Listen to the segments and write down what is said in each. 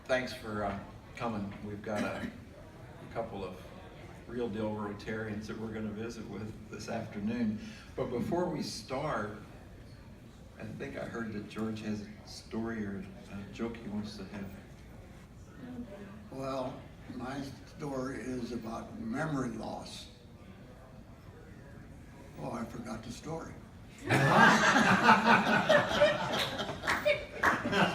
thanks for coming. We've got a couple of real deal Rotarians that we're going to visit with this afternoon. But before we start, I think I heard that George has a story or a joke he wants to have. Well, my story is about memory loss. Oh, I forgot the story.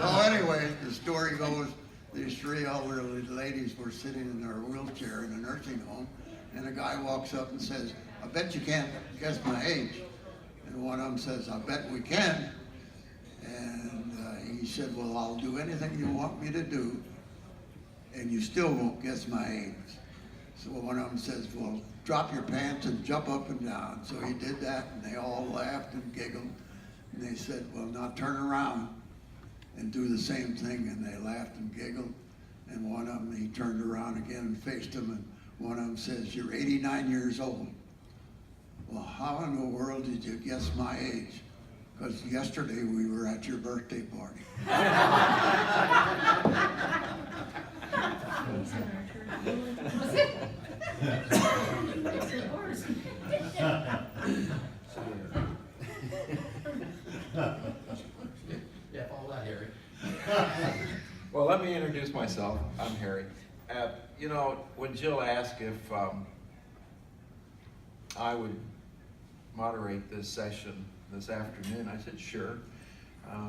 So anyway, the story goes, these three elderly ladies were sitting in their wheelchair in a nursing home, and a guy walks up and says, "I bet you can't guess my age." And one of them says, "I bet we can." And he said, "Well, I'll do anything you want me to do, and you still won't guess my age." So one of them says, "Well, drop your pants and jump up and down." So he did that, and they all laughed and giggled. And they said, "Well, now turn around and do the same thing." And they laughed and giggled. And one of them, he turned around again and faced him, and one of them says, "You're 89 years old. Well, how in the world did you guess my age? Because yesterday we were at your birthday party." Yeah, follow that, Harry. Well, let me introduce myself. I'm Harry. You know, when Jill asked if I would moderate this session this afternoon, I said sure,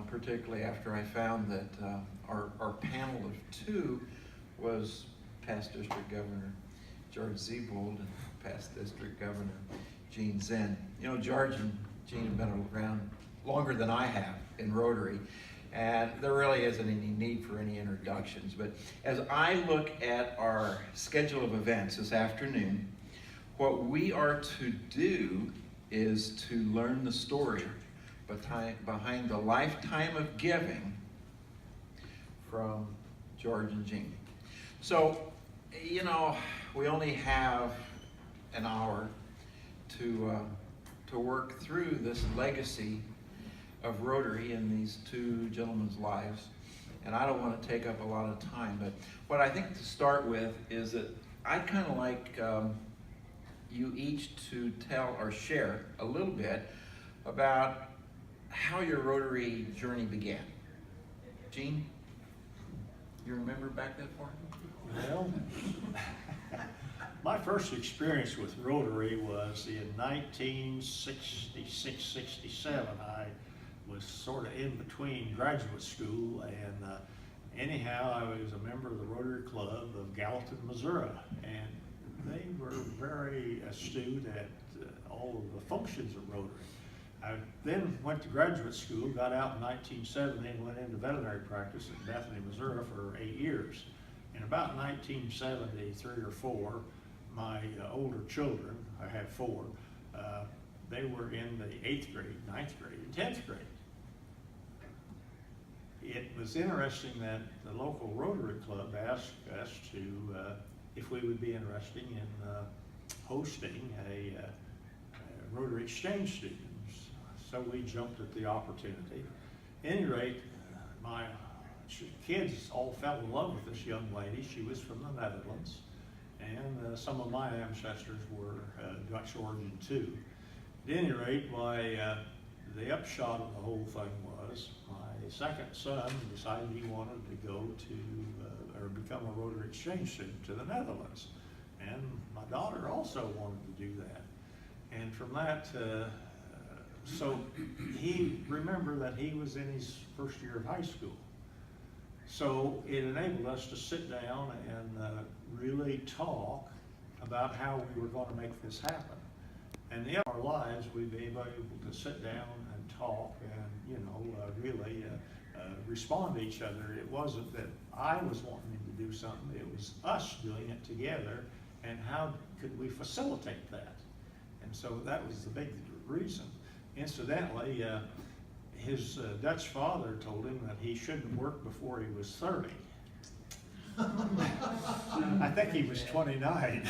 particularly after I found that our panel of two was past District Governor George Ziebold and past District Governor Gene Zinn. You know, George and Gene have been around longer than I have in Rotary, and there really isn't any need for any introductions. But as I look at our schedule of events this afternoon, what we are to do is to learn the story behind the lifetime of giving from George and Gene. So, you know, we only have an hour to work through this legacy of Rotary in these two gentlemen's lives, and I don't want to take up a lot of time, but what I think to start with is that I'd kind of like you each to tell or share a little bit about how your Rotary journey began. Gene, you remember back that far? Well, my first experience with Rotary was in 1966-67. I was sort of in between graduate school, and anyhow, I was a member of the Rotary Club of Gallatin, Missouri, and they were very astute at all of the functions of Rotary. I then went to graduate school, got out in 1970, and went into veterinary practice in Bethany, Missouri for 8 years. In about 1973 or 4, my older children, I had 4, they were in the 8th grade, 9th grade, and 10th grade. It was interesting that the local Rotary Club asked us to, if we would be interested in hosting a Rotary exchange students. So we jumped at the opportunity. At any rate, my kids all fell in love with this young lady. She was from the Netherlands, and some of my ancestors were Dutch origin too. At any rate, the upshot of the whole thing was my second son decided he wanted to go to or become a Rotary exchange student to the Netherlands, and my daughter also wanted to do that. And from that, so he remembered that he was in his first year of high school. So it enabled us to sit down and really talk about how we were going to make this happen. And in our lives, we've been able to sit down and talk and, you know, really respond to each other. It wasn't that I was wanting him to do something, it was us doing it together, and how could we facilitate that? And so that was the big reason. Incidentally, his Dutch father told him that he shouldn't work before he was 30. I think he was 29.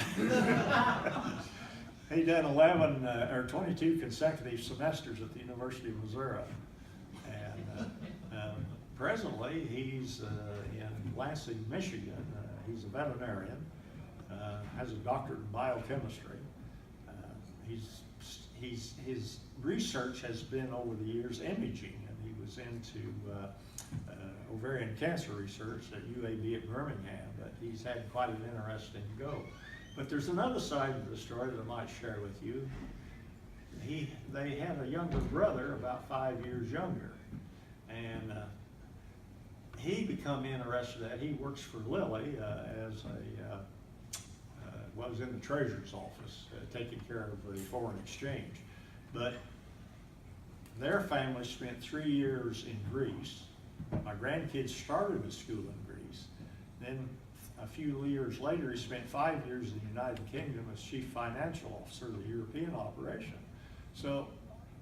He done 11 or 22 consecutive semesters at the University of Missouri, and presently, he's in Lansing, Michigan. He's a veterinarian, has a doctorate in biochemistry. His research has been over the years imaging, and he was into ovarian cancer research at UAB at Birmingham, but he's had quite an interesting go. But there's another side of the story that I might share with you. They have a younger brother, about 5 years younger, and he become interested. He works for Lilly as was in the treasurer's office, taking care of the foreign exchange. But their family spent 3 years in Greece. My grandkids started at school in Greece. Then a few years later, he spent 5 years in the United Kingdom as chief financial officer of the European operation. So,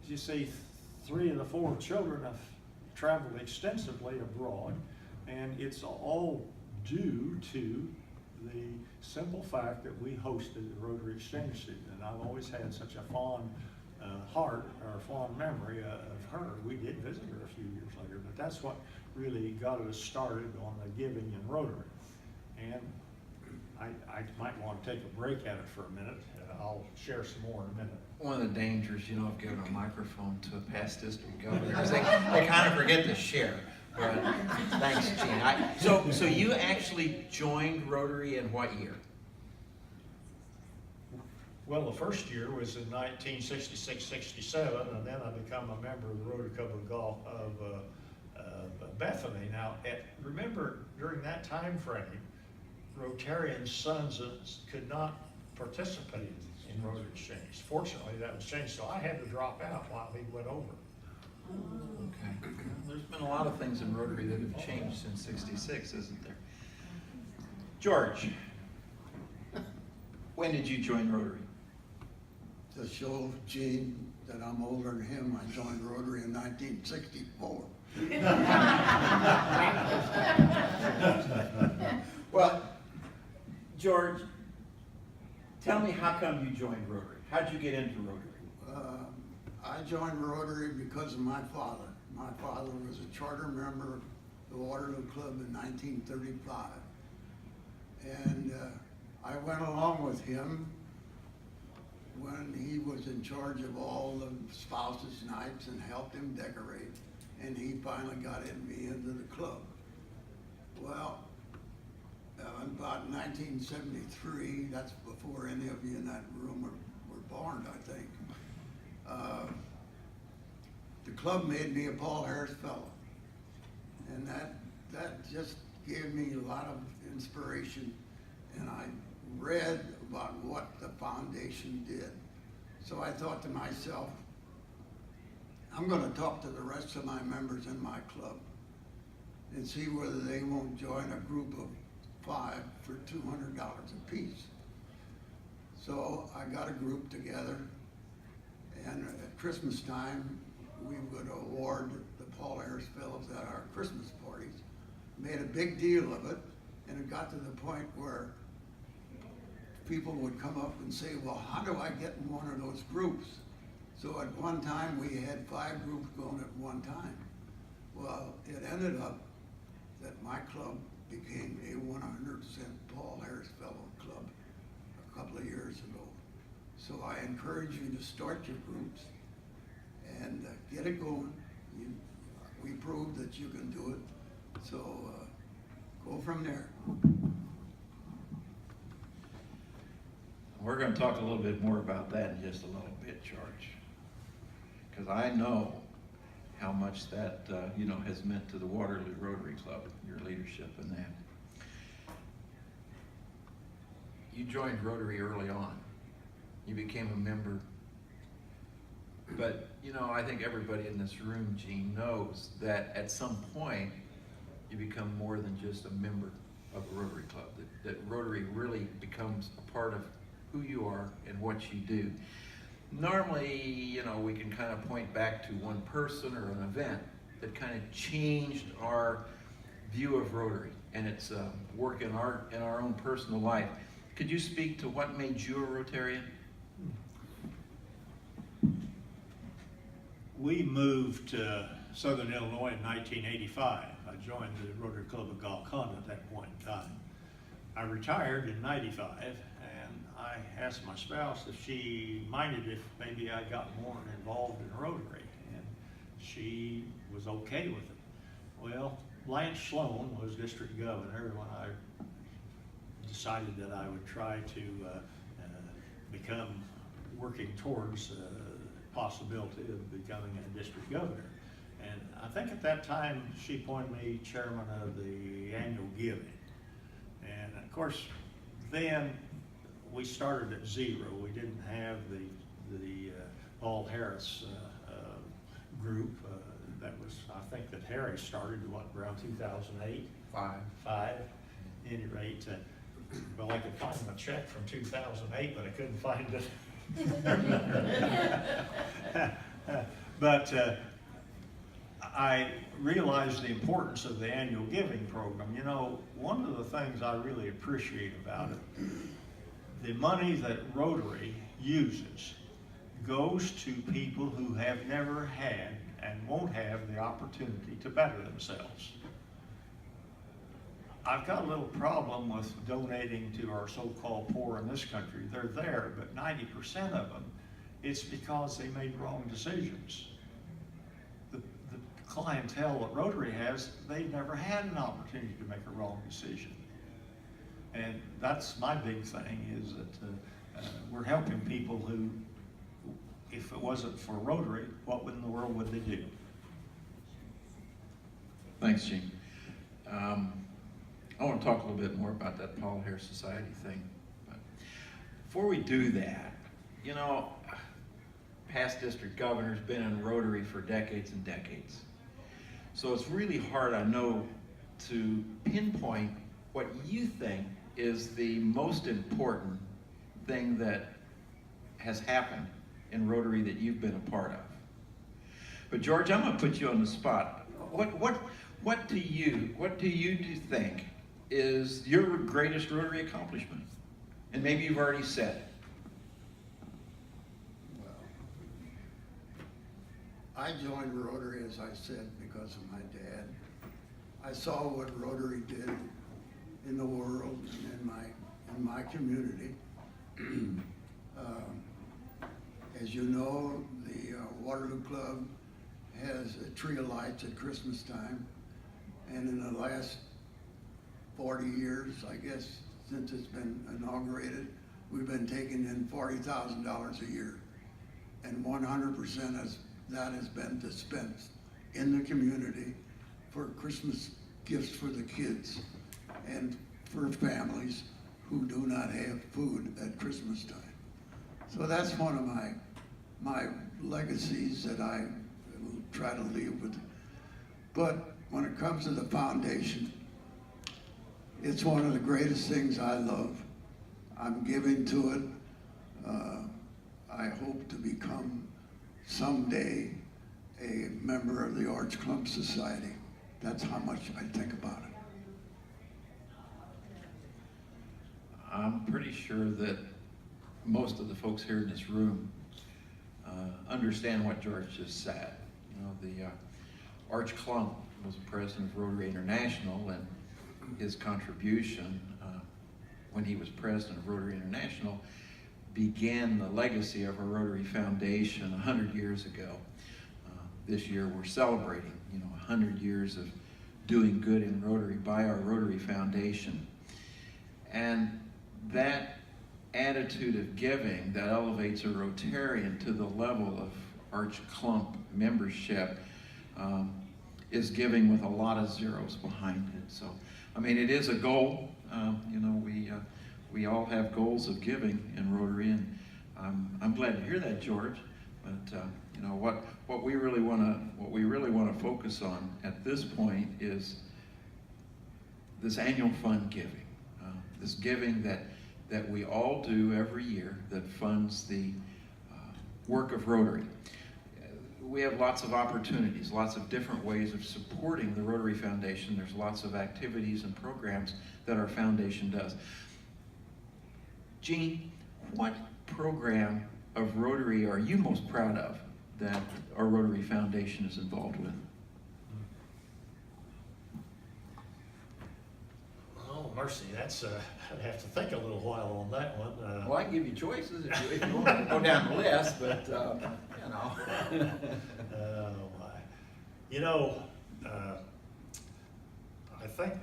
as you see, 3 of the 4 children have traveled extensively abroad, and it's all due to the simple fact that we hosted the Rotary Exchange student. And I've always had such a fond heart, or fond memory of her. We did visit her a few years later, but that's what really got us started on the giving in Rotary. And I might want to take a break at it for a minute. I'll share some more in a minute. One of the dangers, of giving a microphone to a past district governor is they kind of forget to share. But thanks, Gene. So you actually joined Rotary in what year? Well, the first year was in 1966-67, and then I became a member of the Rotary Club of Bethany. Now, remember, during that time frame, Rotarian sons could not participate in Rotary Exchange. Fortunately, that was changed, so I had to drop out while he went over. Okay. There's been a lot of things in Rotary that have changed since '66, isn't there? George, when did you join Rotary? To show Gene that I'm older than him, I joined Rotary in 1964. Well, George, tell me how come you joined Rotary? How'd you get into Rotary? I joined Rotary because of my father. My father was a charter member of the Waterloo Club in 1935. And I went along with him when he was in charge of all the spouses' nights and helped him decorate. And he finally got me into the club. Well, about 1973, that's before any of you in that room were born, I think. The club made me a Paul Harris Fellow, and that just gave me a lot of inspiration, and I read about what the foundation did. So I thought to myself, I'm going to talk to the rest of my members in my club and see whether they won't join a group of 5 for $200 apiece. So I got a group together, and at Christmas time, we would award the Paul Harris Fellows at our Christmas parties. Made a big deal of it, and it got to the point where people would come up and say, well, how do I get in one of those groups? So at one time, we had 5 groups going at one time. Well, it ended up that my club became a 100% Paul Harris Fellow Club a couple of years ago. So I encourage you to start your groups and get it going. We proved that you can do it, so go from there. We're going to talk a little bit more about that in just a little bit, George, because I know how much that has meant to the Waterloo Rotary Club, your leadership in that. You joined Rotary early on. You became a member. But, I think everybody in this room, Gene, knows that at some point you become more than just a member of a Rotary Club, that Rotary really becomes a part of who you are and what you do. Normally, we can kind of point back to one person or an event that kind of changed our view of Rotary and its work in our own personal life. Could you speak to what made you a Rotarian? We moved Southern Illinois in 1985. I joined the Rotary Club of Golconda at that point in time. I retired in 95, and I asked my spouse if she minded if maybe I got more involved in Rotary, and she was okay with it. Well, Lance Sloan was district governor when I decided that I would try to become working towards the possibility of becoming a district governor. And I think at that time she appointed me chairman of the annual giving. And of course, then we started at zero. We didn't have the Paul Harris group. That was, I think that Harry started, what, around 2008? Five. At any rate, well, I could find my check from 2008, but I couldn't find it. But I realized the importance of the annual giving program. You know, one of the things I really appreciate about it, the money that Rotary uses goes to people who have never had and won't have the opportunity to better themselves. I've got a little problem with donating to our so-called poor in this country. They're there, but 90% of them, it's because they made wrong decisions. The clientele that Rotary has, they've never had an opportunity to make a wrong decision. And that's my big thing, is that we're helping people who, if it wasn't for Rotary, what in the world would they do? Thanks, Gene. I want to talk a little bit more about that Paul Harris Society thing. But before we do that, you know, past district governor's been in Rotary for decades and decades. So it's really hard, I know, to pinpoint what you think is the most important thing that has happened in Rotary that you've been a part of. But George, I'm going to put you on the spot. What do you think is your greatest Rotary accomplishment? And maybe you've already said it. Well, I joined Rotary, as I said, because of my dad. I saw what Rotary did in the world and in my community. As you know, the Waterloo Club has a tree of lights at Christmas time, and in the last 40 years, I guess, since it's been inaugurated, we've been taking in $40,000 a year, and 100% of that has been dispensed in the community for Christmas gifts for the kids and for families who do not have food at Christmas time. So that's one of my legacies that I will try to leave with. But when it comes to the foundation, it's one of the greatest things I love. I'm giving to it. I hope to become someday a member of the Arch Clump Society. That's how much I think about it. I'm pretty sure that most of the folks here in this room understand what George just said. You know, the Arch Clump was the president of Rotary International, and his contribution when he was president of Rotary International began the legacy of our Rotary Foundation 100 years ago. This year we're celebrating, 100 years of doing good in Rotary by our Rotary Foundation. And that attitude of giving that elevates a Rotarian to the level of Arch Clump membership is giving with a lot of zeros behind it. So, I mean, it is a goal. We all have goals of giving in Rotary, and I'm glad to hear that, George. But what we really want to focus on at this point is this annual fund giving, this giving that we all do every year that funds the work of Rotary. We have lots of opportunities, lots of different ways of supporting the Rotary Foundation. There's lots of activities and programs that our foundation does. Gene, what program of Rotary are you most proud of that our Rotary Foundation is involved with? mercy, that's, I'd have to think a little while on that one. Well, I can give you choices if you want to go down the list, but, you know. Oh, my. You know, I think,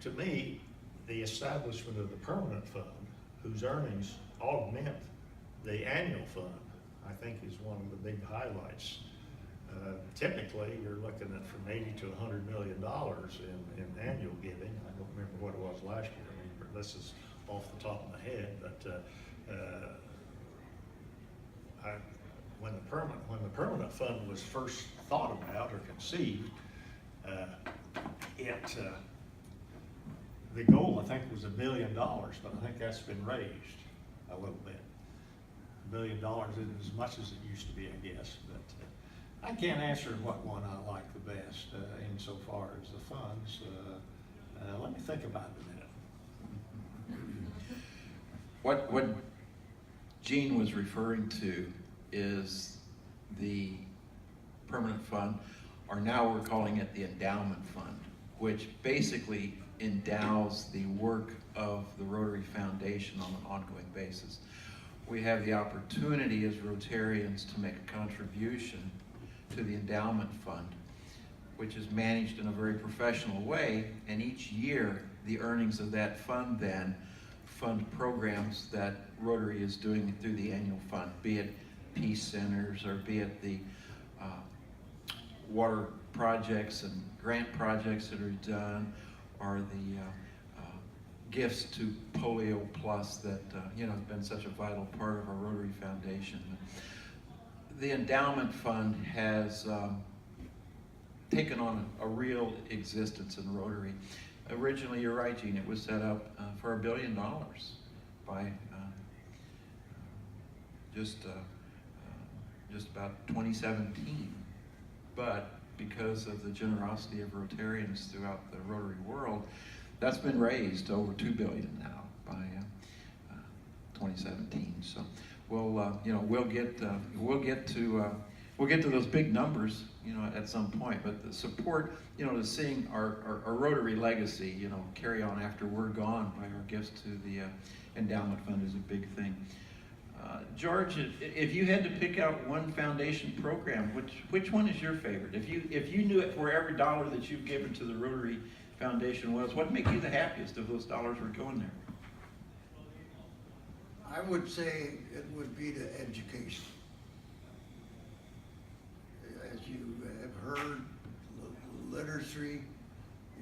to me, the establishment of the permanent fund, whose earnings augment the annual fund, I think is one of the big highlights. Typically, you're looking at from $80 to $100 million in annual giving. I don't remember what it was last year. I mean, this is off the top of my head, but when the permanent fund was first thought about or conceived, the goal, I think, was $1 billion, but I think that's been raised a little bit. $1 billion isn't as much as it used to be, I guess, but I can't answer what one I like the best insofar as the funds. Let me think about it a minute. What Gene was referring to is the permanent fund, or now we're calling it the endowment fund, which basically endows the work of the Rotary Foundation on an ongoing basis. We have the opportunity as Rotarians to make a contribution to the endowment fund, which is managed in a very professional way, and each year the earnings of that fund then fund programs that Rotary is doing through the annual fund, be it peace centers or be it the water projects and grant projects that are done, or the gifts to Polio Plus that have been such a vital part of our Rotary Foundation. The endowment fund has taken on a real existence in Rotary. Originally, you're right, Gene, it was set up for $1 billion by just about 2017. But because of the generosity of Rotarians throughout the Rotary world, that's been raised to over $2 billion now by 2017. So we'll get to those big numbers, at some point. But the support, to seeing our Rotary legacy, carry on after we're gone by our gifts to the endowment fund is a big thing. George, if you had to pick out one foundation program, which one is your favorite? If you knew it for every dollar that you've given to the Rotary Foundation was, what would make you the happiest if those dollars were going there? I would say it would be to education. As you have heard, literacy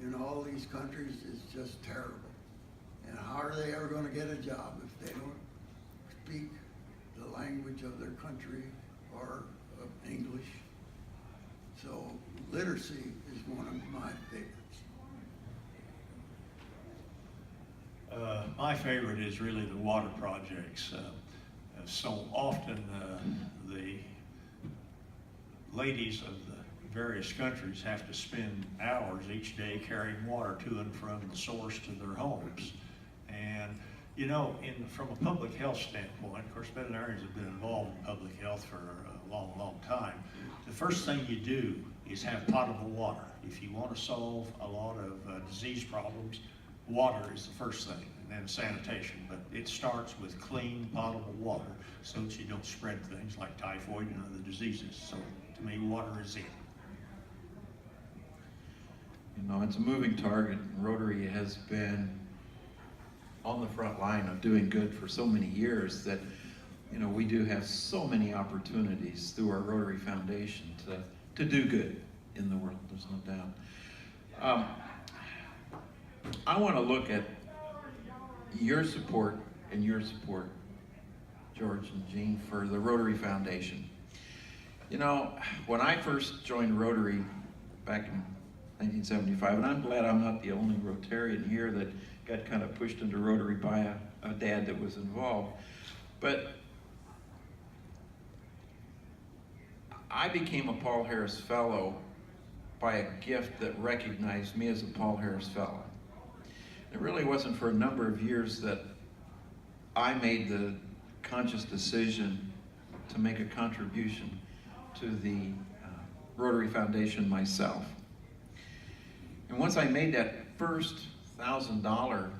in all these countries is just terrible. And how are they ever going to get a job if they don't speak the language of their country or of English? So literacy is one of my favorites. My favorite is really the water projects. So often the ladies of the various countries have to spend hours each day carrying water to and from the source to their homes. And from a public health standpoint, of course, veterinarians have been involved in public health for a long, long time. The first thing you do is have potable water. If you want to solve a lot of disease problems, water is the first thing, and then sanitation. But it starts with clean, potable water so that you don't spread things like typhoid and other diseases. So to me, water is it. It's a moving target. Rotary has been on the front line of doing good for so many years that, we do have so many opportunities through our Rotary Foundation to do good in the world, there's no doubt. I want to look at your support, George and Gene, for the Rotary Foundation. When I first joined Rotary back in 1975, and I'm glad I'm not the only Rotarian here that got kind of pushed into Rotary by a dad that was involved, but I became a Paul Harris Fellow by a gift that recognized me as a Paul Harris Fellow. It really wasn't for a number of years that I made the conscious decision to make a contribution to the Rotary Foundation myself. And once I made that first $1,000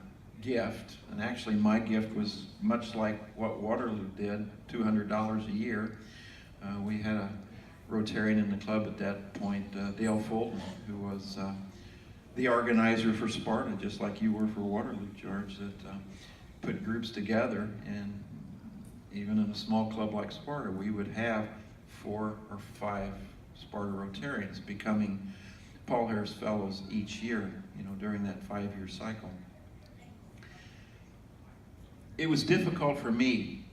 gift, and actually my gift was much like what Waterloo did, $200 a year. We had a Rotarian in the club at that point, Dale Fulton, who was the organizer for Sparta, just like you were for Waterloo, George, that put groups together. And even in a small club like Sparta, we would have 4 or 5 Sparta Rotarians becoming Paul Harris Fellows each year, during that 5-year cycle. It was difficult for me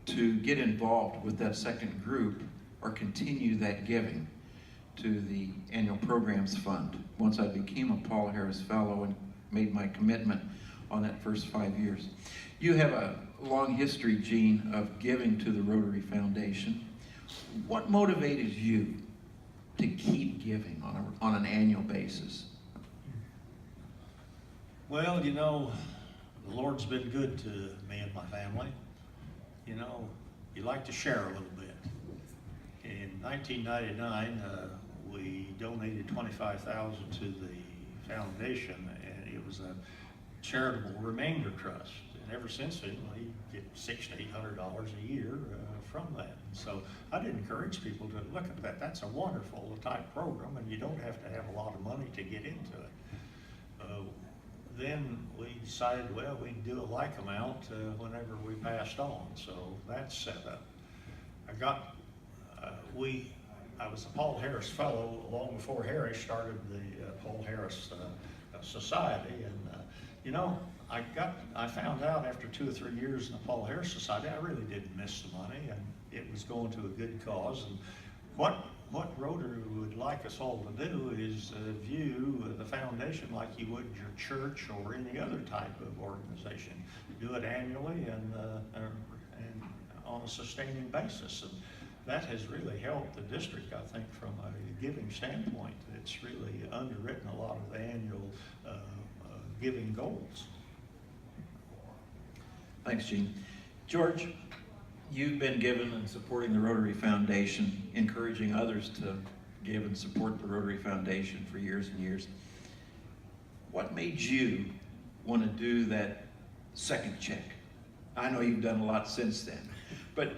to get involved with that second group or continue that giving to the annual programs fund once I became a Paul Harris Fellow and made my commitment on that first 5 years. You have a long history, Gene, of giving to the Rotary Foundation. What motivated you to keep giving on an annual basis? Well, the Lord's been good to me and my family. You like to share a little bit. In 1999, we donated $25,000 to the foundation, and it was a charitable remainder trust. And ever since then, we get $600 to $800 a year from that. So I'd encourage people to look at that. That's a wonderful type program, and you don't have to have a lot of money to get into it. Then we decided, well, we can do a like amount whenever we passed on. So that's set up. I was a Paul Harris Fellow long before Harry started the Paul Harris Society, and I found out after 2 or 3 years in the Paul Harris Society, I really didn't miss the money, and it was going to a good cause. And what Rotary would like us all to do is view the foundation like you would your church or any other type of organization. Do it annually and on a sustaining basis. And that has really helped the district, I think, from a giving standpoint. It's really underwritten a lot of the annual giving goals. Thanks, Gene. George, you've been giving and supporting the Rotary Foundation, encouraging others to give and support the Rotary Foundation for years and years. What made you want to do that second check? I know you've done a lot since then, but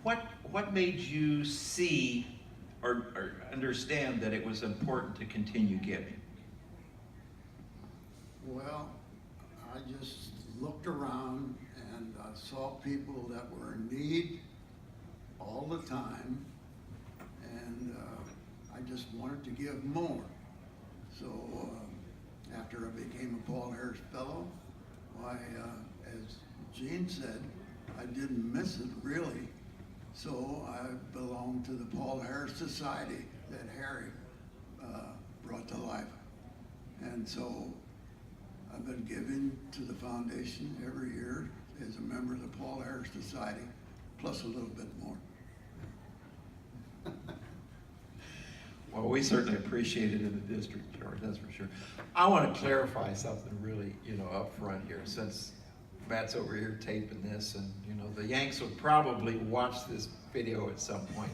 what made you see or understand that it was important to continue giving? Well, I just looked around and saw people that were in need all the time, and I just wanted to give more. So after I became a Paul Harris Fellow, why, as Gene said, I didn't miss it really. So I belong to the Paul Harris Society that Harry brought to life. And so I've been giving to the foundation every year as a member of the Paul Harris Society, plus a little bit more. Well, we certainly appreciate it in the district, George, that's for sure. I want to clarify something really, up front here, since Matt's over here taping this, and the Yanks will probably watch this video at some point.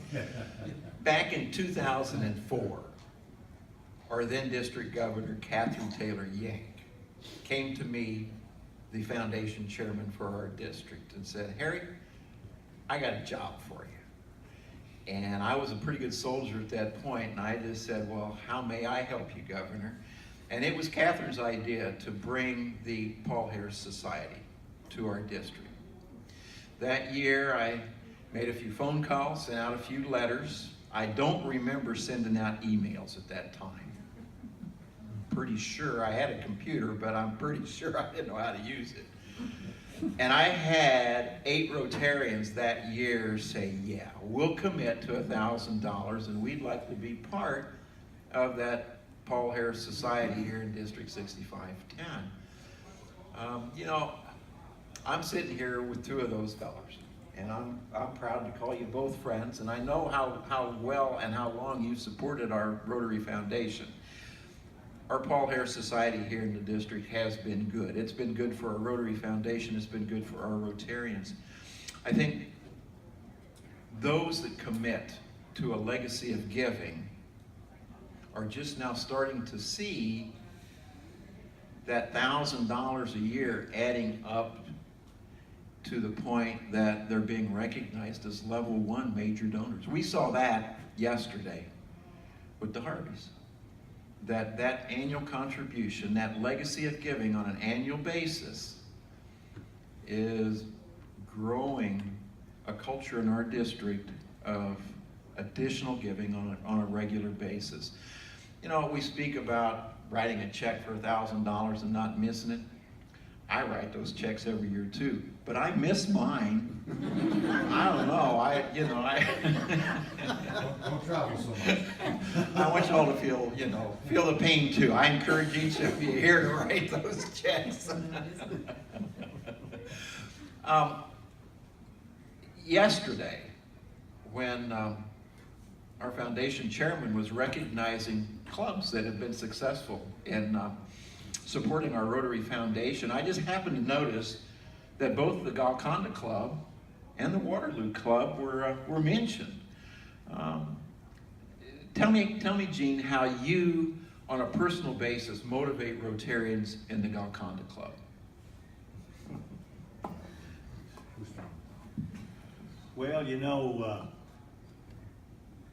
Back in 2004, our then district governor, Catherine Taylor Yank, came to me, the foundation chairman for our district, and said, Harry, I got a job for you. And I was a pretty good soldier at that point, and I just said, well, how may I help you, Governor? And it was Catherine's idea to bring the Paul Harris Society to our district. That year, I made a few phone calls, sent out a few letters. I don't remember sending out emails at that time. I'm pretty sure I had a computer, but I'm pretty sure I didn't know how to use it. And I had 8 Rotarians that year say, yeah, we'll commit to $1,000 and we'd like to be part of that Paul Harris Society here in District 6510. I'm sitting here with 2 of those fellows, and I'm proud to call you both friends, and I know how well and how long you've supported our Rotary Foundation. Our Paul Harris Society here in the district has been good. It's been good for our Rotary Foundation. It's been good for our Rotarians. I think those that commit to a legacy of giving are just now starting to see that $1,000 a year adding up to the point that they're being recognized as level 1 major donors. We saw that yesterday with the Harveys. That annual contribution, that legacy of giving on an annual basis is growing a culture in our district of additional giving on a regular basis. You know, we speak about writing a check for $1,000 and not missing it. I write those checks every year too, but I miss mine. I don't know. Don't travel so much. I want you all to feel the pain too. I encourage each of you here to write those checks. Yesterday, when our foundation chairman was recognizing clubs that have been successful in supporting our Rotary Foundation, I just happened to notice that both the Golconda Club and the Waterloo Club were mentioned. Tell me, Gene, how you, on a personal basis, motivate Rotarians in the Golconda Club. Well, you know,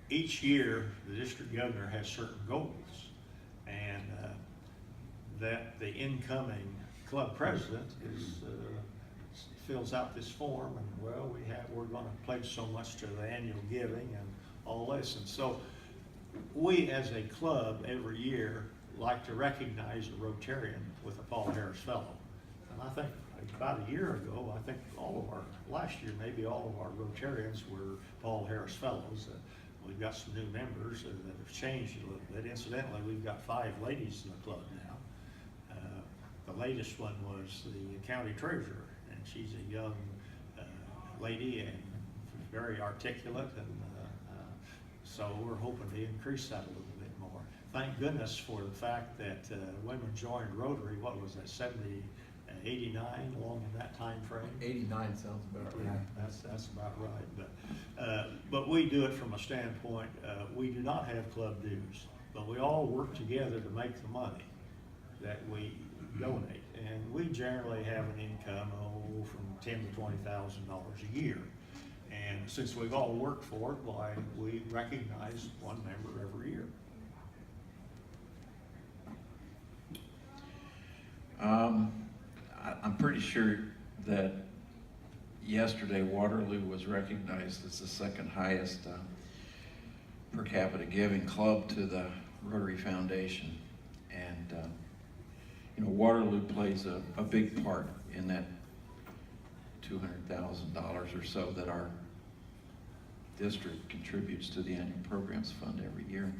each year the district governor has certain goals, and that the incoming club president fills out this form, and well, we're going to pledge so much to the annual giving and all this, and so we as a club every year like to recognize a Rotarian with a Paul Harris Fellow, and I think about a year ago, I think last year maybe all of our Rotarians were Paul Harris Fellows. We've got some new members that have changed a little bit. Incidentally, we've got 5 ladies in the club now. The latest one was the county treasurer, and she's a young lady and very articulate, and so we're hoping to increase that a little bit more. Thank goodness for the fact that women joined Rotary, what was that, 89, along in that time frame? 89 sounds about right. Yeah, that's about right. But we do it from a standpoint, we do not have club dues, but we all work together to make the money that we donate. And we generally have an income from $10,000 to $20,000 a year. And since we've all worked for it, why we recognize one member every year. I'm pretty sure that yesterday Waterloo was recognized as the second highest per capita giving club to the Rotary Foundation. And Waterloo plays a big part in that $200,000 or so that our district contributes to the annual programs fund every year.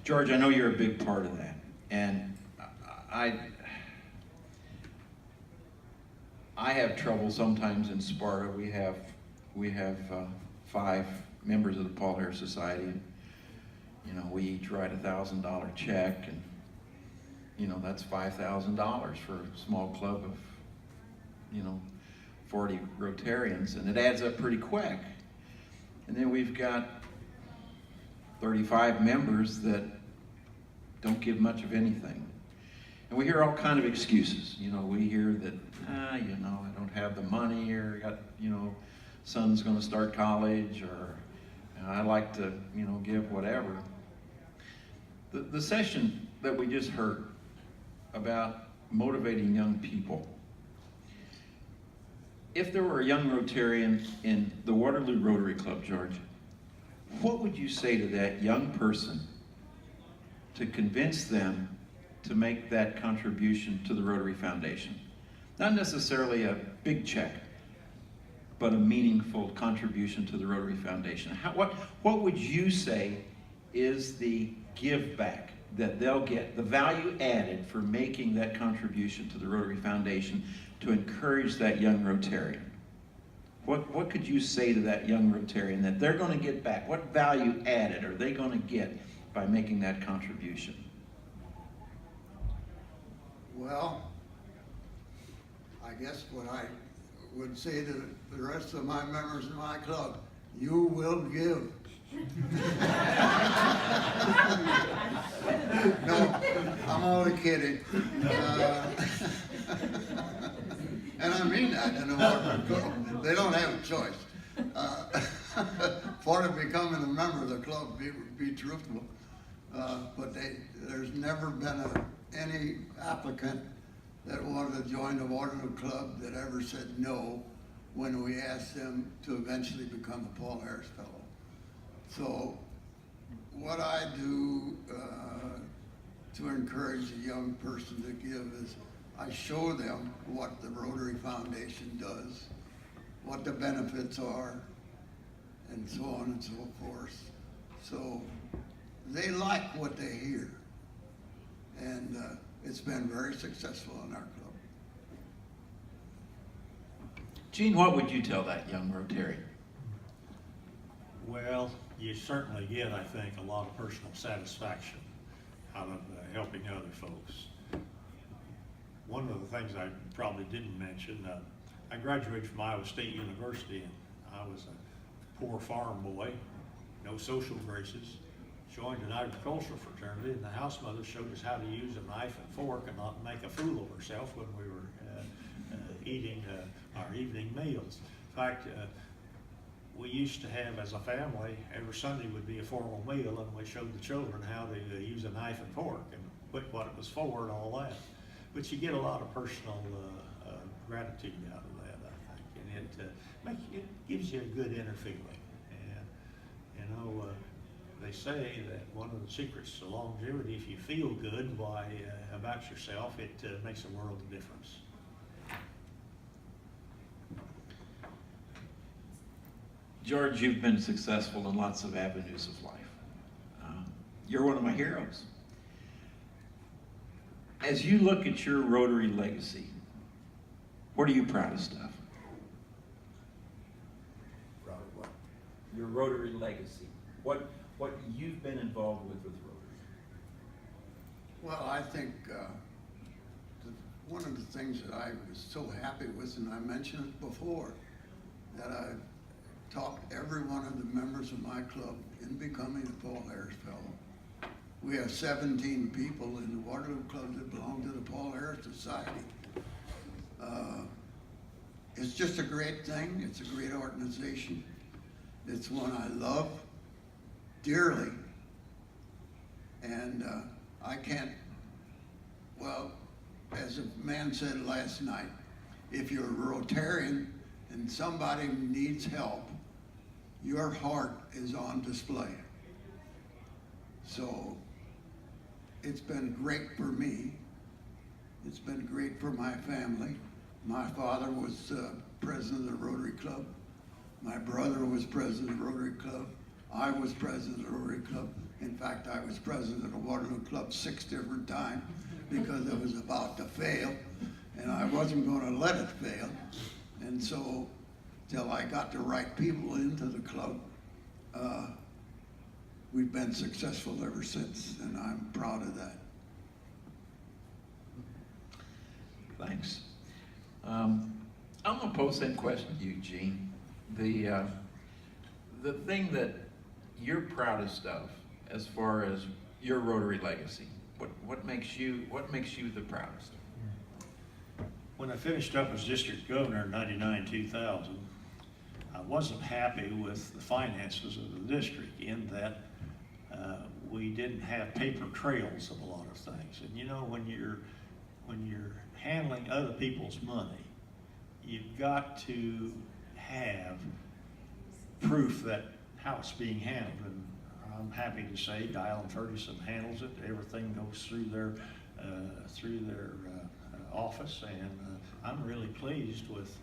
George, I know you're a big part of that, and I have trouble sometimes in Sparta. We have 5 members of the Paul Harris Society, and we each write a $1,000 check, and that's $5,000 for a small club of 40 Rotarians, and it adds up pretty quick. And then we've got 35 members that don't give much of anything. And we hear all kind of excuses. We hear that, I don't have the money, or son's gonna start college, or I like to, give whatever. The session that we just heard about motivating young people, if there were a young Rotarian in the Waterloo Rotary Club, George, what would you say to that young person to convince them to make that contribution to the Rotary Foundation? Not necessarily a big check, but a meaningful contribution to the Rotary Foundation. What would you say is the give back that they'll get, the value added for making that contribution to the Rotary Foundation to encourage that young Rotarian? What could you say to that young Rotarian that they're going to get back? What value added are they going to get by making that contribution? Well, I guess what I would say to the rest of my members in my club, you will give No, I'm only kidding. And I mean that in a Waterloo Club. They don't have a choice. Part of becoming a member of the club, be truthful. But there's never been any applicant that wanted to join the Waterloo Club that ever said no when we asked them to eventually become a Paul Harris Fellow. So what I do to encourage a young person to give is I show them what the Rotary Foundation does, what the benefits are, and so on and so forth. So they like what they hear. And it's been very successful in our club. Gene, what would you tell that young Rotarian? Well, you certainly get, I think, a lot of personal satisfaction out of helping other folks. One of the things I probably didn't mention, I graduated from Iowa State University, and I was a poor farm boy, no social graces, joined an agricultural fraternity, and the house mother showed us how to use a knife and fork and not make a fool of herself when we were eating our evening meals. In fact, we used to have, as a family, every Sunday would be a formal meal, and we showed the children how to use a knife and fork and what it was for and all that. But you get a lot of personal gratitude out of that, I think, and it gives you a good inner feeling. And you know, they say that one of the secrets to longevity, if you feel good about yourself, it makes a world of difference. George, you've been successful in lots of avenues of life. You're one of my heroes. As you look at your Rotary legacy, what are you proudest of? Proud of what? Your Rotary legacy. What you've been involved with Rotary. Well, I think one of the things that I was so happy with, and I mentioned it before, that I talked every one of the members of my club in becoming a Paul Harris Fellow. We have 17 people in the Waterloo Club that belong to the Paul Harris Society. It's just a great thing. It's a great organization. It's one I love dearly. And I can't, well, as a man said last night, if you're a Rotarian and somebody needs help, your heart is on display. So it's been great for me. It's been great for my family. My father was president of the Rotary Club. My brother was president of the Rotary Club. I was president of the Rotary Club. In fact, I was president of the Waterloo Club 6 different times because it was about to fail, and I wasn't going to let it fail. And so, till I got the right people into the club, we've been successful ever since, and I'm proud of that. Thanks. I'm going to pose that question to you, Gene. The thing that you're proudest of, as far as your Rotary legacy, what makes you the proudest? When I finished up as district governor in 99-2000, I wasn't happy with the finances of the district in that we didn't have paper trails of a lot of things. And you know, when you're handling other people's money, you've got to have proof that how it's being handled. And I'm happy to say Dial and Ferguson handles it. Everything goes through their office, and I'm really pleased with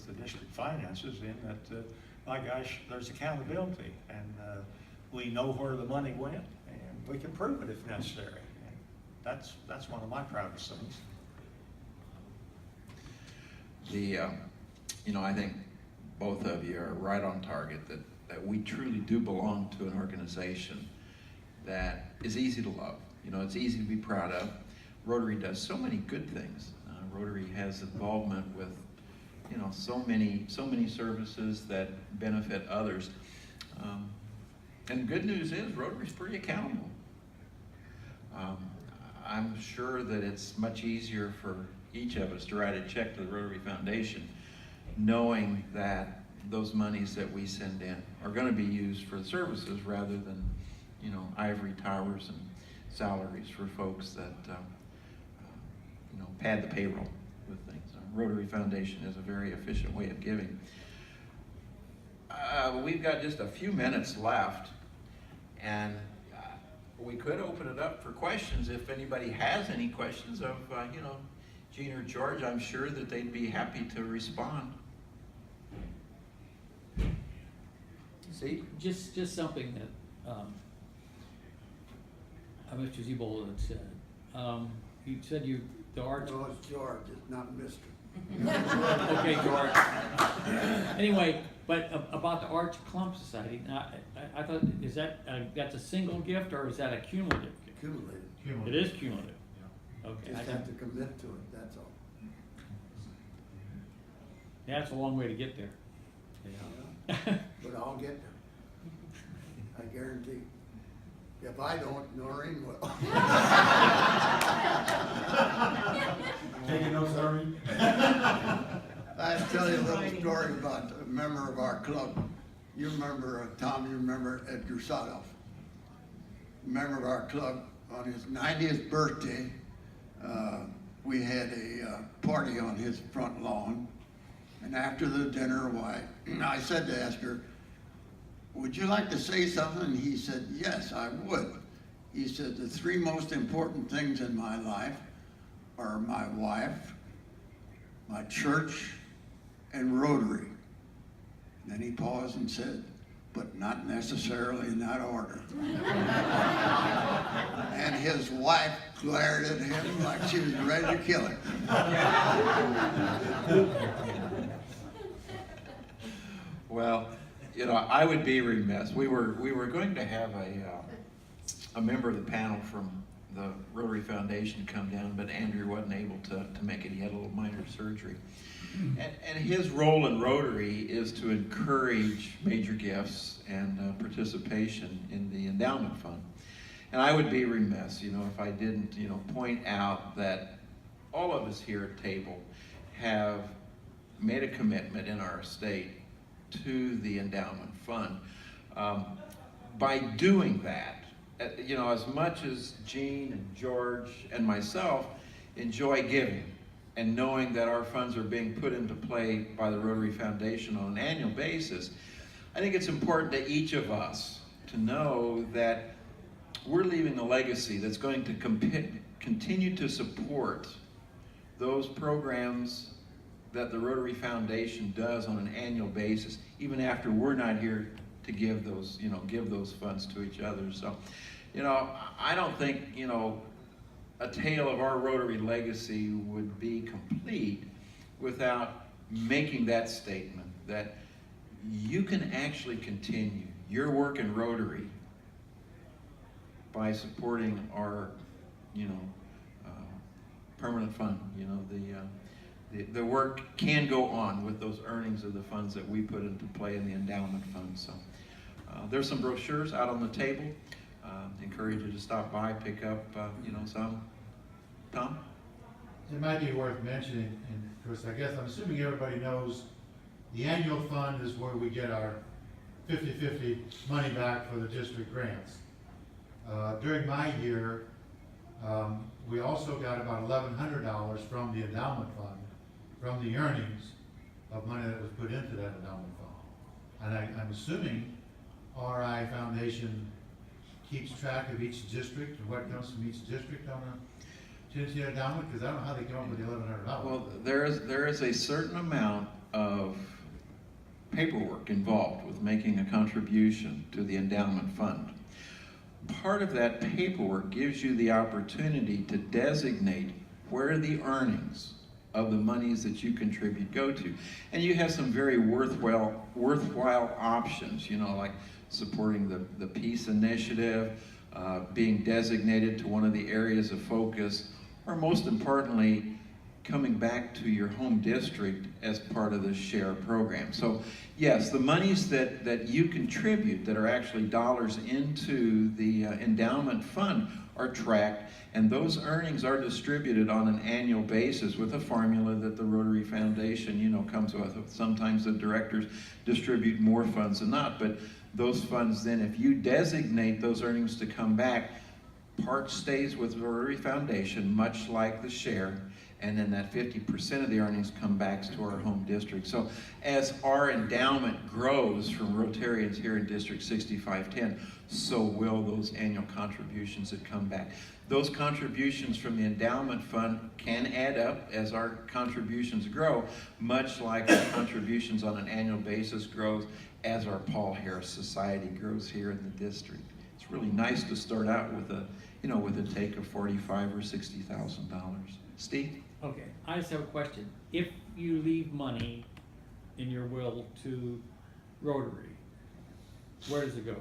the district finances in that, my gosh, there's accountability, and we know where the money went, and we can prove it if necessary. And that's one of my proudest things. I think both of you are right on target that we truly do belong to an organization that is easy to love. It's easy to be proud of. Rotary does so many good things. Rotary has involvement with, so many services that benefit others. And the good news is Rotary's pretty accountable. I'm sure that it's much easier for each of us to write a check to the Rotary Foundation knowing that those monies that we send in are going to be used for services rather than, you know, ivory towers and salaries for folks that, you know, pad the payroll with things. Rotary Foundation is a very efficient way of giving. We've got just a few minutes left, and we could open it up for questions if anybody has any questions of, you know, Gene or George. I'm sure that they'd be happy to respond. See? Just something that Mr. Ziebold had said. You said the arch. No, it's George, it's not Mr. Okay, George. Anyway, but about the Arch Clump Society, now, I thought, is that that's a single gift or is that a cumulative gift? Cumulative. It is cumulative. Okay. Just have to commit to it, that's all. Yeah, it's a long way to get there. Yeah. But I'll get there. I guarantee. If I don't, Noreen will. Taking notes, Noreen? I'll tell you a little story about a member of our club. You remember, Tom, you remember Edgar Sadoff. A member of our club, on his 90th birthday, we had a party on his front lawn. And after the dinner, I said to Edgar, would you like to say something? And he said, yes, I would. He said, the three most important things in my life are my wife, my church, and Rotary. And then he paused and said, but not necessarily in that order. And his wife glared at him like she was ready to kill him. Well, you know, I would be remiss. We were going to have a member of the panel from the Rotary Foundation come down, but Andrew wasn't able to make it. He had a little minor surgery. And his role in Rotary is to encourage major gifts and participation in the endowment fund. And I would be remiss, you know, if I didn't, you know, point out that all of us here at table have made a commitment in our state to the endowment fund. By doing that, you know, as much as Gene and George and myself enjoy giving and knowing that our funds are being put into play by the Rotary Foundation on an annual basis, I think it's important to each of us to know that we're leaving a legacy that's going to continue to support those programs that the Rotary Foundation does on an annual basis, even after we're not here to give those, you know, give those funds to each other. So, you know, I don't think, you know, a tale of our Rotary legacy would be complete without making that statement that you can actually continue your work in Rotary by supporting our, you know, permanent fund. You know, the work can go on with those earnings of the funds that we put into play in the endowment fund. So there's some brochures out on the table. Encourage you to stop by, pick up, you know, some. Tom? It might be worth mentioning, and of course, I guess I'm assuming everybody knows the annual fund is where we get our 50-50 money back for the district grants. During my year, we also got about $1,100 from the endowment fund, from the earnings of money that was put into that endowment fund. And I'm assuming RI Foundation keeps track of each district and what comes from each district on a Tennessee endowment, because I don't know how they come up with the $1,100. Well, there is a certain amount of paperwork involved with making a contribution to the endowment fund. Part of that paperwork gives you the opportunity to designate where the earnings of the monies that you contribute go to. And you have some very worthwhile options, you know, like supporting the Peace Initiative, being designated to one of the areas of focus, or most importantly, coming back to your home district as part of the share program. So yes, the monies that you contribute that are actually dollars into the endowment fund are tracked, and those earnings are distributed on an annual basis with a formula that the Rotary Foundation, you know, comes with. Sometimes the directors distribute more funds than not, but those funds then, if you designate those earnings to come back, part stays with the Rotary Foundation, much like the share, and then that 50% of the earnings come back to our home district. So as our endowment grows from Rotarians here in District 6510, so will those annual contributions that come back. Those contributions from the endowment fund can add up as our contributions grow, much like the contributions on an annual basis grows as our Paul Harris Society grows here in the district. It's really nice to start out with a, you know, with a take of $45,000 or $60,000. Steve? Okay, I just have a question. If you leave money in your will to Rotary, where does it go?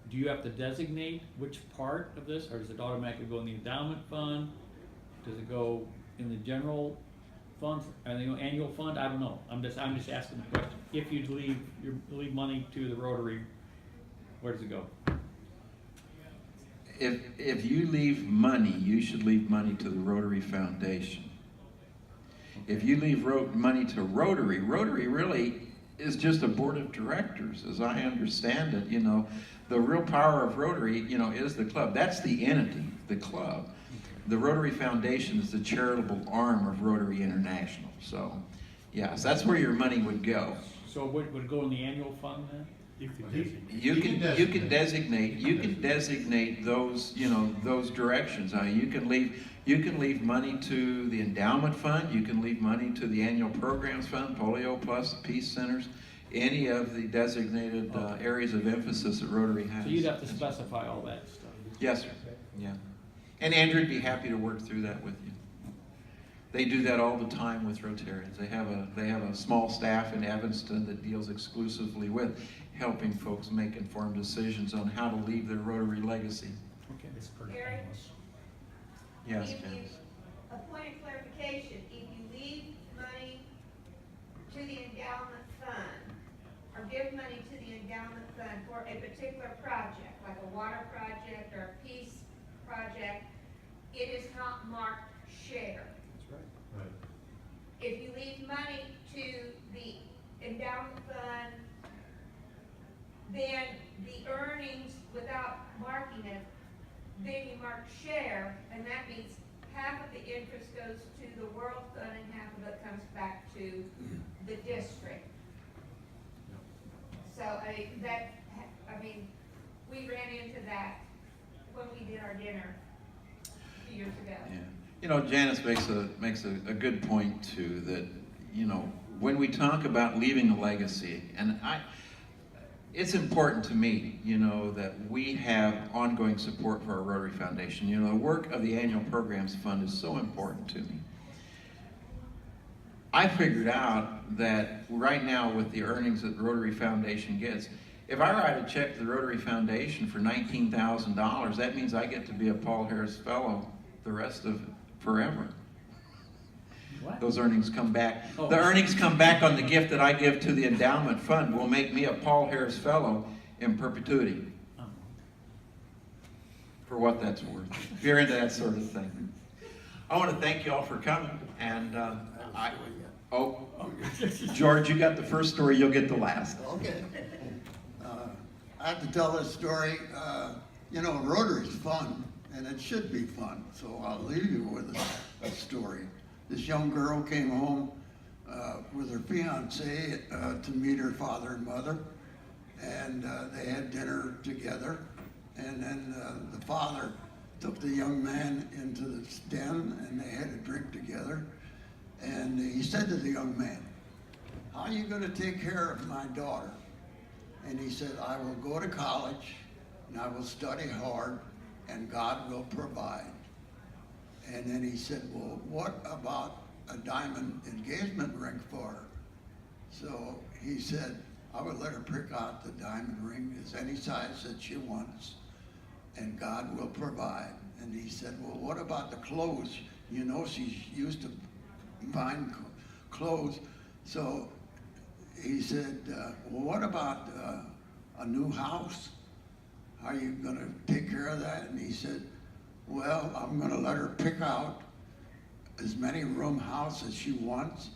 Do you have to designate which part of this, or does it automatically go in the endowment fund? Does it go in the general fund, or the annual fund? I don't know. I'm just asking the question. If you leave money to the Rotary, where does it go? If you leave money, you should leave money to the Rotary Foundation. If you leave money to Rotary, Rotary really is just a board of directors, as I understand it. You know, the real power of Rotary, you know, is the club. That's the entity, the club. The Rotary Foundation is the charitable arm of Rotary International. So, yes, that's where your money would go. So would it go in the annual fund then? You can designate those, you know, those directions. You can leave money to the endowment fund. You can leave money to the annual programs fund, Polio Plus, Peace Centers, any of the designated areas of emphasis that Rotary has. So you'd have to specify all that stuff. Yes, sir. Yeah. And Andrew would be happy to work through that with you. They do that all the time with Rotarians. They have a small staff in Evanston that deals exclusively with helping folks make informed decisions on how to leave their Rotary legacy. Okay, that's pretty Gary? painless. Yes, If you- Janice. A point of clarification, if you leave money to the endowment fund, or give money to the endowment fund for a particular project, like a water project or a peace project, it is not marked share. Right. If you leave money to the endowment fund, then the earnings, without marking it, then you mark share, and that means half of the interest goes to the World Fund and half of it comes back to the district. So we ran into that when we did our dinner a few years ago. Yeah. You know, Janice makes a good point too, that, you know, when we talk about leaving a legacy, and it's important to me, you know, that we have ongoing support for our Rotary Foundation. You know, the work of the Annual Programs Fund is so important to me. I figured out that right now with the earnings that the Rotary Foundation gets, if I write a check to the Rotary Foundation for $19,000, that means I get to be a Paul Harris Fellow the rest of forever. What? Those earnings come back. Oh. The earnings come back on the gift that I give to the endowment fund will make me a Paul Harris Fellow in perpetuity, for what that's worth. If you're into that sort of thing. I want to thank you all for coming, and George, you got the first story, you'll get the last. Okay. I have to tell this story. You know, Rotary's fun, and it should be fun, so I'll leave you with a story. This young girl came home with her fiance to meet her father and mother, and they had dinner together, and then the father took the young man into the den, and they had a drink together, and he said to the young man, "How are you going to take care of my daughter?" And he said, "I will go to college, and I will study hard, and God will provide." And then he said, "Well, what about a diamond engagement ring for her?" So he said, "I would let her pick out the diamond ring as any size that she wants, and God will provide." And he said, "Well, what about the clothes You know, she's used to buying clothes. So he said, well, what about a new house? How are you gonna take care of that? And he said, well, I'm gonna let her pick out as many room house as she wants,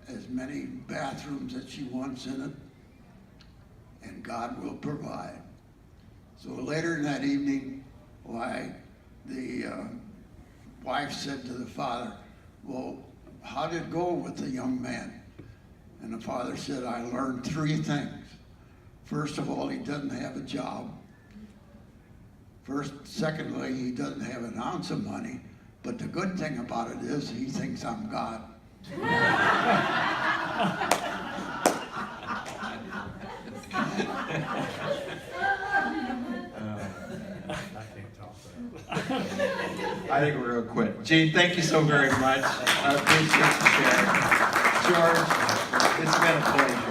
as many bathrooms that she wants in it, and God will provide. So later in that evening, why, the wife said to the father, well, how did it go with the young man? And the father said, I learned 3 things. First of all, he doesn't have a job. Secondly, he doesn't have an ounce of money. But the good thing about it is he thinks I'm God. I can't top that. I think we're gonna quit. Gene, thank you so very much. I appreciate you sharing. George, it's been a pleasure.